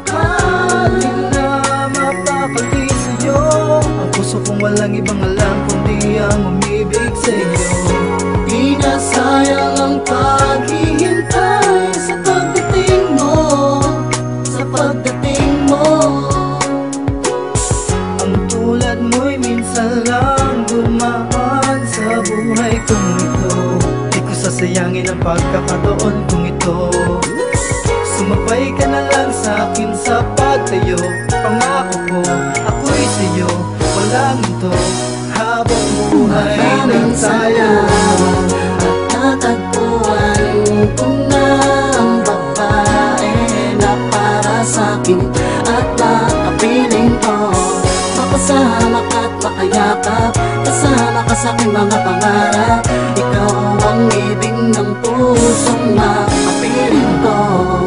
mahal. Di na mapapagdi sa'yo ang puso kong walang ibang alam kundi ang umibig sa'yo. Di na sayang ang paghihintay sa pagdating mo, sa pagdating mo. Ang tulad mo'y minsan lang dumaan sa buhay kong ito. Di ko sasayangin ang pagkakataon kong ito. Sumabay ka na lang sa'kin sa pagtayo. Pangako ko, ako'y sa'yo, walang ito habang buhay ng tayo. At natagpuan ko na ang babae na para sa'kin at nakapiling ko. Makasama ka't makayakap, kasama ka sa'king mga pangarap. Ikaw ang ibig ng pusong makapiling ko.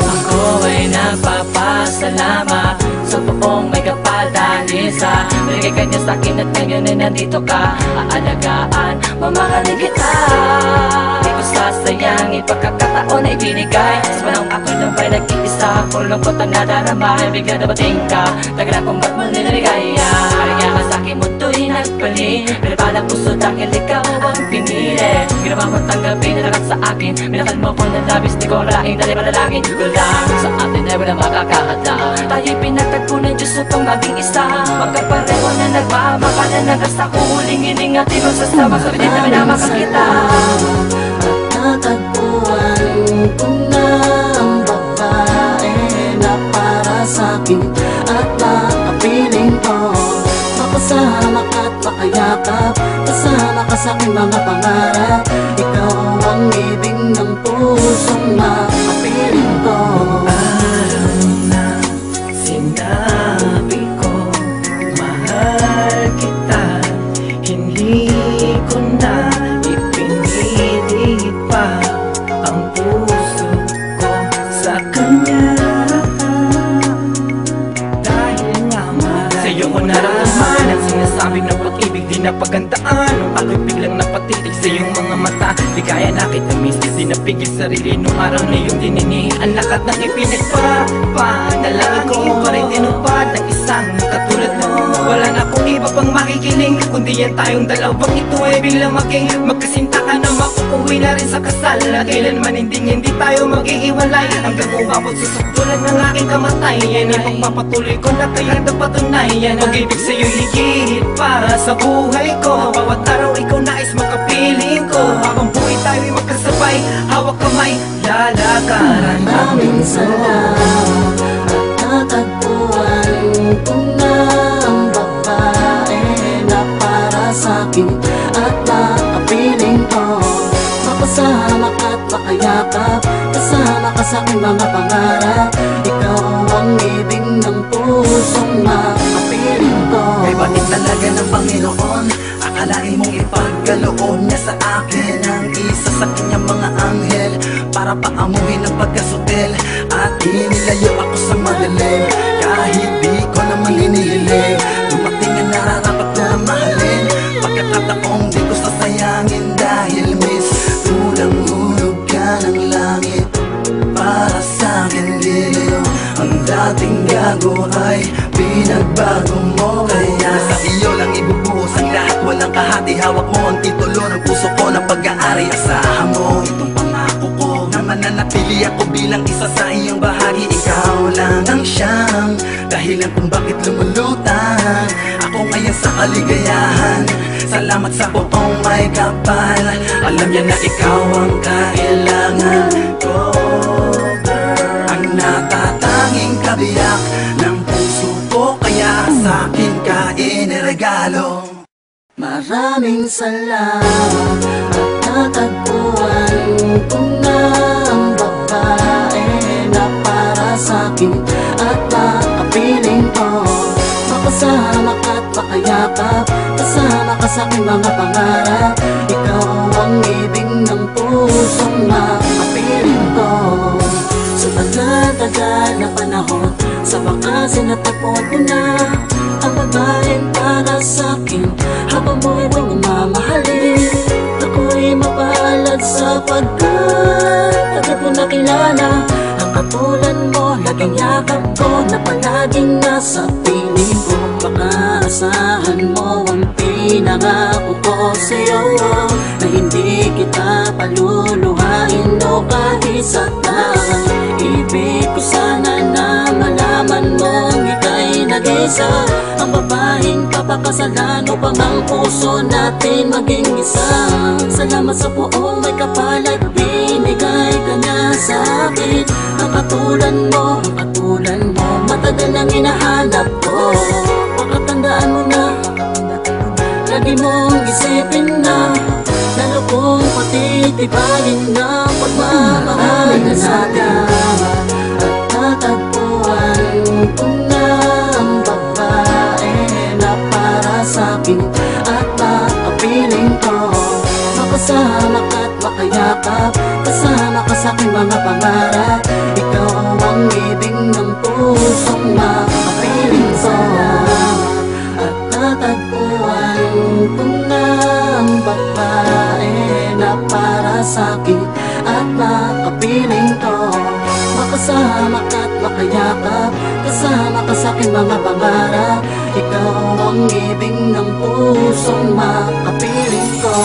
Ako ay nagpapasalamat sa buong may kapal dahil sa binigay ka niya sa'kin at ngayon ay nandito ka. Aalagaan, mamahalin kita. Di ko sasayangin pagkakataon na ibinigay. Sa panahon ako'y nabay nag-iisa, puro lungkot ang nadarama. Bigla dabating ka, tagal akong ba't mo nilaligaya. Kaya ka sa'kin mundo'y nagpali, pinapalang puso dahil ikaw ang pinili. Ginawa mo tanggapin na lakas sa akin, minakal mo ko ng labis, di ko akalain dahil malalangin. Wala sa atin ay walang makakahadla. Tayo'y pinagtagpo ng Diyos upang maging isa. Magkapareho na nagmamakalan ng rasa ko. Huling iningatin mo sa sama, sabi din na minamakan kita. At natagpuan ko na ang babae na para sa'kin at nakapiling ko. Makasama ka't makayakap, kasama ka sa'king mga pangarap. Ikaw ang ibig ng pusong makapiling ko. Araw na sinabi ko, mahal kita. Hindi ko na ipinilit pa ang puso ko sa kanya. Dahil nga mahal sa'yo ko nararamdaman ang sinasabing ng pag-ibig di napagandaan. Nung ako'y biglang napatitig sa iyong mga mata, di kaya na kita miss, di napigil sarili nung araw na iyong dinini. Ang lakat ng ipinagpapanalangin ko pa rin tinupad ng isang katulad mo. Wala na akong iba pang makikiling kundi yan tayong dalawang ito ay biglang maging magkasinta ka na makukuwi na rin sa kasal. At kailanman hindi tayo mag-iiwalay hanggang umabot sa saktulan ng aking kamatayan. Ipagpapatuloy ko na kayang napatunayan pag-ibig sa'yo higit para sa buhay ko. Bawat araw ikaw nais makapiling ko. Habang buhay tayo'y magkasabay, hawak kamay, lalakaran. Maraming salamat at natagpuan ko na ang babae na para sa'kin at nakapiling ko. Makasama ka't makayakap, kasama ka sa'king mga pangarap. Ikaw ang ibig ng pusong makapiling ko. May bakit talaga ng Panginoon, akalain mong ipagkaloob niya sa akin ang isa sa kanyang mga anghel para paamuhin ang pagkasutel at inilayo ako sa madilim. Kahit di ko naman hinihiling, dumating ang nararapat ko na mahalin. Pagkakataong di ko sasayangin dahil miss, tulang hulog ka ng langit para sa'kin liyo. Ang dating gago ay pinagbago mo, kaya sa iyo lang ibubuhos ang lahat, walang kahati. Hawak mo ang titulo ng puso ko ng pag-aari. Asahan mo itong pangako ko na mananatili ako bilang isa sa iyong bahagi. Ikaw lang ang siyang dahilan kung bakit lumulutang ako ngayon sa kaligayahan. Salamat sa buong may kapal, alam niya na ikaw ang kailangan ko. Ang natatanging kabiyak ng puso ko, kaya sa'kin ka iniregalo. Maraming salamat at natagpuan ko na ang babae na para sa'kin at nakapiling ko. Makasama ka't makayakap, kasama ka sa'king mga pangarap. Ikaw ang ibig ng pusong makapiling ko. Sa tagal-tagal na panahon, sa wakas natagpuan ko na ang babaeng para sa'kin. Habang buhay mong mamahalin, ako'y mapalad sapagkat agad mo nakilala ang katulad mo, laging yakap ko na palaging nasa piling ko. Makaasahan mo ang pinangako ko sa'yo, na hindi kita paluluhain o kahit saktan. Ibig ko sana na malaman mong ika'y nag-isa, ang babaeng papakasalan upang ang puso natin maging isa. Salamat sa buong may kapal at binigay ka niya sa akin. Ang katulad mo, matagal nang hinahanap ko. Pakatandaan mo na, lagi mong isipin na, lalo kong patitibayin na pagmamahal na natin. At natagpuan ko na ang babae na para sa'kin at makapiling ko. Makasama ka't makayakap, kasama ka sa'king mga pangarap. Ikaw ang ibig ng pusong makapiling ko. At natagpuan ko na ang babae na para sa'kin at makapiling ko. Makasama ka't makayakap, kasama ka sa'king mga pangarap. Ikaw ang ibig ng pusong makapiling ko.